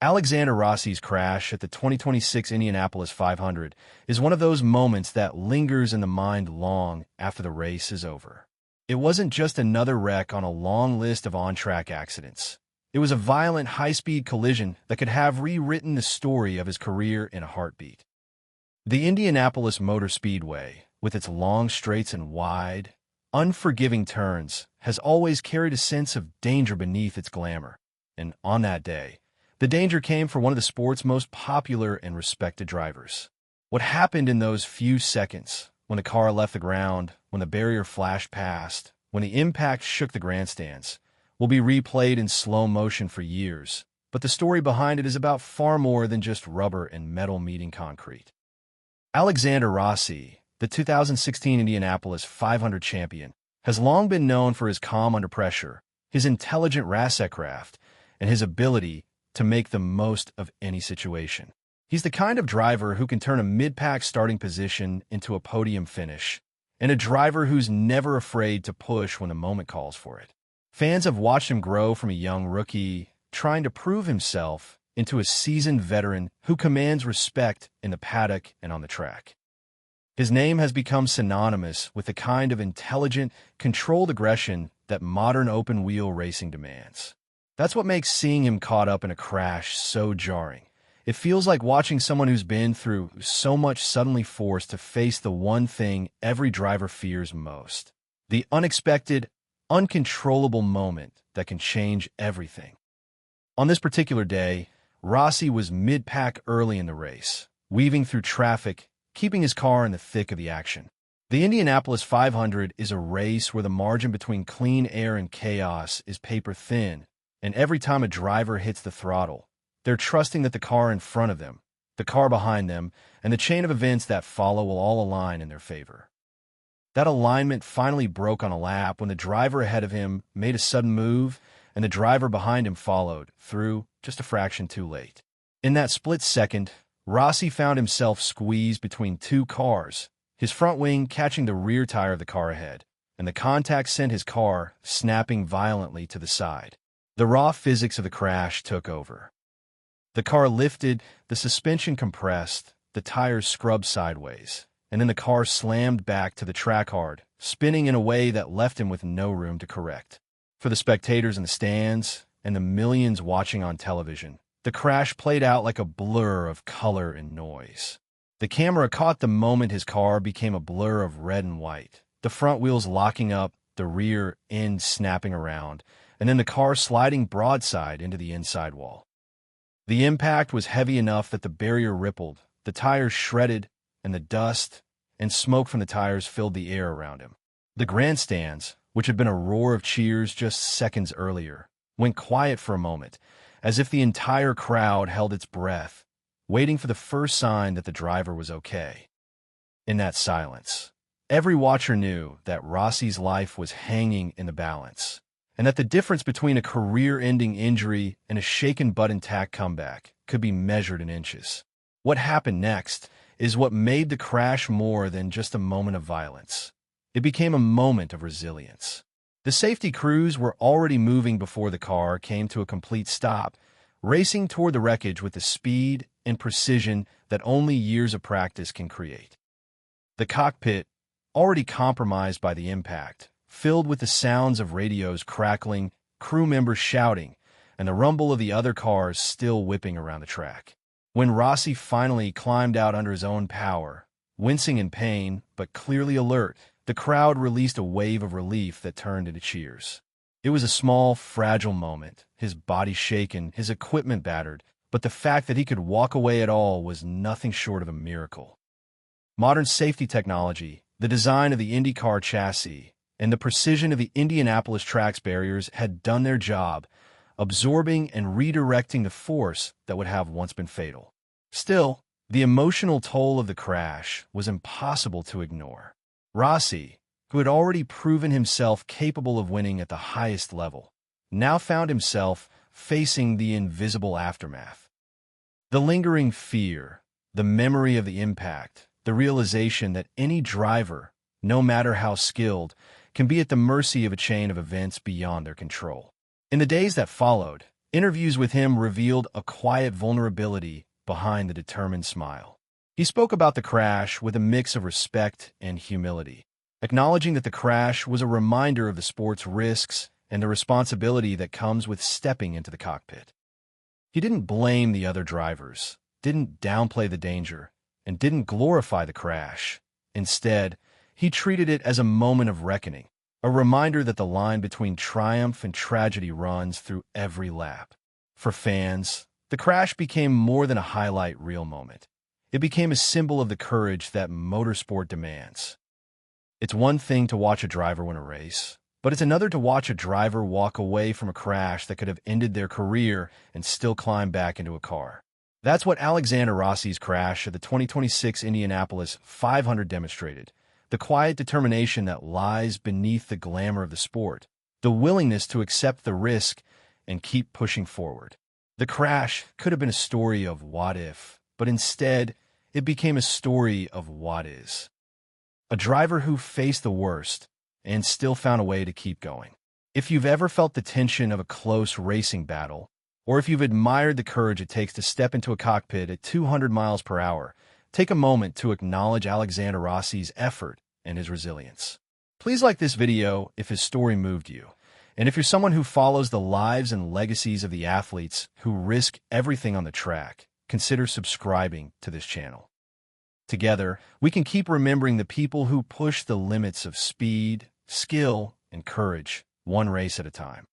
Alexander Rossi's crash at the 2026 Indianapolis 500 is one of those moments that lingers in the mind long after the race is over. It wasn't just another wreck on a long list of on-track accidents. It was a violent, high-speed collision that could have rewritten the story of his career in a heartbeat. The Indianapolis Motor Speedway, with its long straights and wide, unforgiving turns, has always carried a sense of danger beneath its glamour. And on that day, the danger came for one of the sport's most popular and respected drivers. What happened in those few seconds, when the car left the ground, when the barrier flashed past, when the impact shook the grandstands, will be replayed in slow motion for years. But the story behind it is about far more than just rubber and metal meeting concrete. Alexander Rossi, the 2016 Indianapolis 500 champion, has long been known for his calm under pressure, his intelligent racecraft, and his ability to make the most of any situation. He's the kind of driver who can turn a mid-pack starting position into a podium finish, and a driver who's never afraid to push when the moment calls for it. Fans have watched him grow from a young rookie, trying to prove himself, into a seasoned veteran who commands respect in the paddock and on the track. His name has become synonymous with the kind of intelligent, controlled aggression that modern open-wheel racing demands. That's what makes seeing him caught up in a crash so jarring. It feels like watching someone who's been through so much suddenly forced to face the one thing every driver fears most: the unexpected, uncontrollable moment that can change everything. On this particular day, Rossi was mid-pack early in the race, weaving through traffic, keeping his car in the thick of the action. The Indianapolis 500 is a race where the margin between clean air and chaos is paper thin, and every time a driver hits the throttle, they're trusting that the car in front of them, the car behind them, and the chain of events that follow will all align in their favor. That alignment finally broke on a lap when the driver ahead of him made a sudden move, and the driver behind him followed through just a fraction too late. In that split second, Rossi found himself squeezed between two cars, his front wing catching the rear tire of the car ahead, and the contact sent his car snapping violently to the side. The raw physics of the crash took over. The car lifted, the suspension compressed, the tires scrubbed sideways, and then the car slammed back to the track hard, spinning in a way that left him with no room to correct. For the spectators in the stands and the millions watching on television, the crash played out like a blur of color and noise. The camera caught the moment his car became a blur of red and white, the front wheels locking up, the rear end snapping around, and then the car sliding broadside into the inside wall. The impact was heavy enough that the barrier rippled, the tires shredded, and the dust and smoke from the tires filled the air around him. The grandstands, which had been a roar of cheers just seconds earlier, went quiet for a moment, as if the entire crowd held its breath, waiting for the first sign that the driver was okay. In that silence, every watcher knew that Rossi's life was hanging in the balance, and that the difference between a career-ending injury and a shaken but intact comeback could be measured in inches. What happened next is what made the crash more than just a moment of violence. It became a moment of resilience. The safety crews were already moving before the car came to a complete stop, racing toward the wreckage with the speed and precision that only years of practice can create. The cockpit, already compromised by the impact, filled with the sounds of radios crackling, crew members shouting, and the rumble of the other cars still whipping around the track. When Rossi finally climbed out under his own power, wincing in pain but clearly alert, the crowd released a wave of relief that turned into cheers. It was a small, fragile moment, his body shaken, his equipment battered, but the fact that he could walk away at all was nothing short of a miracle. Modern safety technology, the design of the IndyCar chassis, and the precision of the Indianapolis track's barriers had done their job, absorbing and redirecting the force that would have once been fatal. Still, the emotional toll of the crash was impossible to ignore. Rossi, who had already proven himself capable of winning at the highest level, now found himself facing the invisible aftermath. The lingering fear, the memory of the impact, the realization that any driver, no matter how skilled, can be at the mercy of a chain of events beyond their control. In the days that followed, Interviews with him revealed a quiet vulnerability behind the determined smile. He spoke about the crash with a mix of respect and humility, acknowledging that the crash was a reminder of the sport's risks and the responsibility that comes with stepping into the cockpit. He didn't blame the other drivers, didn't downplay the danger, and didn't glorify the crash. Instead, he treated it as a moment of reckoning, a reminder that the line between triumph and tragedy runs through every lap. For fans, the crash became more than a highlight reel moment. It became a symbol of the courage that motorsport demands. It's one thing to watch a driver win a race, but it's another to watch a driver walk away from a crash that could have ended their career and still climb back into a car. That's what Alexander Rossi's crash at the 2026 Indianapolis 500 demonstrated: the quiet determination that lies beneath the glamour of the sport, the willingness to accept the risk and keep pushing forward. The crash could have been a story of what if, but instead, it became a story of what is. A driver who faced the worst and still found a way to keep going. If you've ever felt the tension of a close racing battle, or if you've admired the courage it takes to step into a cockpit at 200 miles per hour, take a moment to acknowledge Alexander Rossi's effort and his resilience. Please like this video if his story moved you. And if you're someone who follows the lives and legacies of the athletes who risk everything on the track, consider subscribing to this channel. Together, we can keep remembering the people who push the limits of speed, skill, and courage, one race at a time.